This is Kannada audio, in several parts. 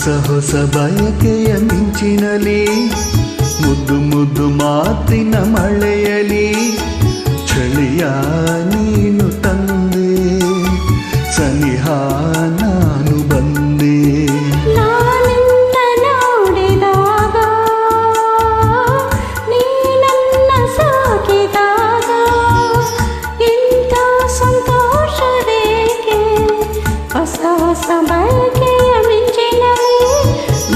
ಹೊಸ ಹೊಸ ಬಯಕೆಯ ಮಿಂಚಿನಲಿ ಮುದ್ದು ಮುದ್ದು ಮಾತಿನ ಮಳೆಯಲಿ ಚಳಿಯ ನೀನು ತಂದೆ ಸನಿಹ ನಾನು ಬಂದೆ ನಾನಿನ್ನ ನೋಡಿದಾಗ ನೀ ನನ್ನ ಸಾಕಿದಾಗ ಇಂಥ ಸಂತೋಷದೇಕೆ ಹೊಸ ಹೊಸ ಬಯಕೆಯ ಮಿಂಚಿನಲಿ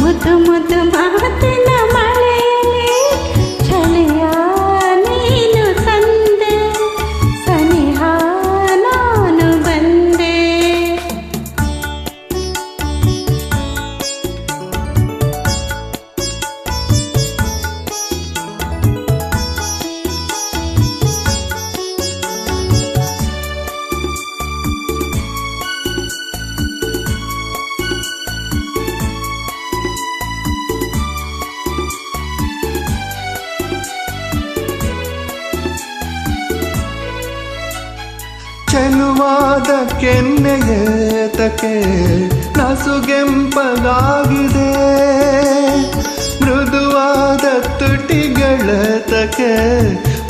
ಮುದ್ದು ಮುದ್ದು ಮಾತಿನ ಮಳೆಯಲಿ ಚಳಿಯ ನೀನು ತಂದೆ ಸನಿಹ ನಾನು ಬಂದೆ ಚೆಲುವಾದ ಕೆನ್ನೆಯೇತಕ್ಕೆ ನಸುಗೆಂಪಗಾಗಿದೆ ಮೃದುವಾದ ತುಟಿಗಳತಕ್ಕೆ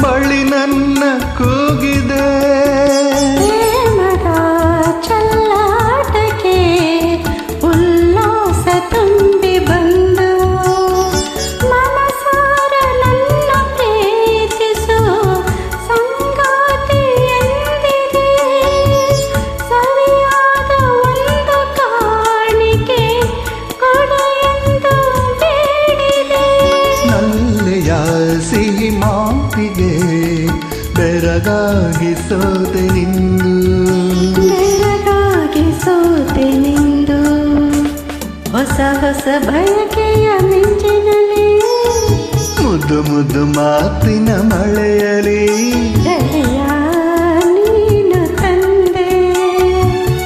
ಬಳಿ ನನ್ನ ಕೂಗಿದೆ ಪ್ರೇಮದ ಚಲ್ಲಾಟಕ್ಕೆ ಉಲ್ಲಾಸ ತುಂಬಿ ಬಂದು ಮನಸಾರ ನನ್ನ ಪ್ರೀತಿಸು ಸಂಗಾತಿ ಎಂದಿದೆ ಸರಿಯಾದ ಒಂದು ಕಾಣಿಕೆ ಕೊಡು ಎಂದು ಬೇಡಿದೆ ನಲ್ಲೆಯ ಸಿಹಿ ಮಾತಿಗೆ ಬೆರಗಾಗಿ ಸೋತೆ ನಿಂದು ಬೆರಗಾಗಿ ಸೋತೆ ನಿಂದು ಹೊಸ ಹೊಸ ಬಯಕೆಯ ಮಿಂಚಿನಲಿ ಮುದ್ದು ಮುದ್ದು ಮಾತಿನ ಮಳೆಯಲಿ ಚಳಿಯ ನೀನು ತಂದೆ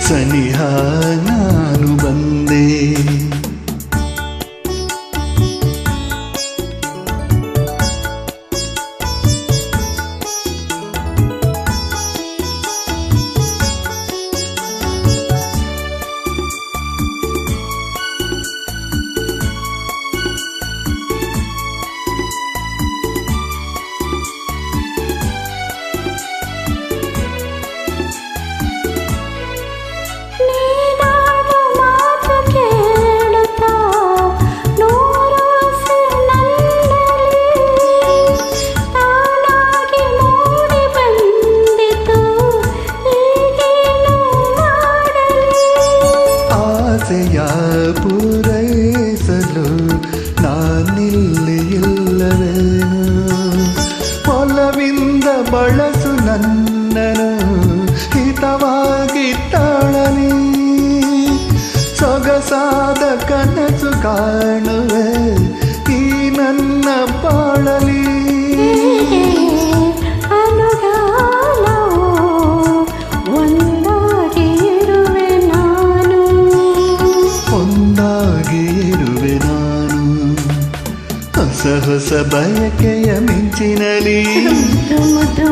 ಸನಿಹ ನಾನು ಬಂದೆ ನೀನಾಡು ಮಾತು ಕೇಳುತ್ತಾ ನೂರಾಸೆ ನನ್ನಲ್ಲಿ ತಾನಾಗಿ ಮೂಡಿ ಬಂದಿತು ಈಗೇನು ಮಾಡಲಿ ಆಸೆಯ ಪೂರೈಸಲು ನಾನಿಲ್ಲಿ ಇಲ್ಲವೇನು ಒಲವಿಂದ ಬಳಸು ನನ್ನನು ಹಿತವಾಗಿ ತಾಳಲಿ ಸೊಗಸಾದ ಕನಸು ಕಾಣುವೆ ಈ ನನ್ನ ಬಾಳಲಿ ಅನುಗಾಲವು ಒಂದಾಗಿ ಇರುವೆ ನಾನು ಒಂದಾಗಿ ಇರುವೆ ನಾನು ಹೊಸ ಹೊಸ ಬಯಕೆಯ ಮಿಂಚಿನಲಿ ಮುದ್ದು ಮುದ್ದು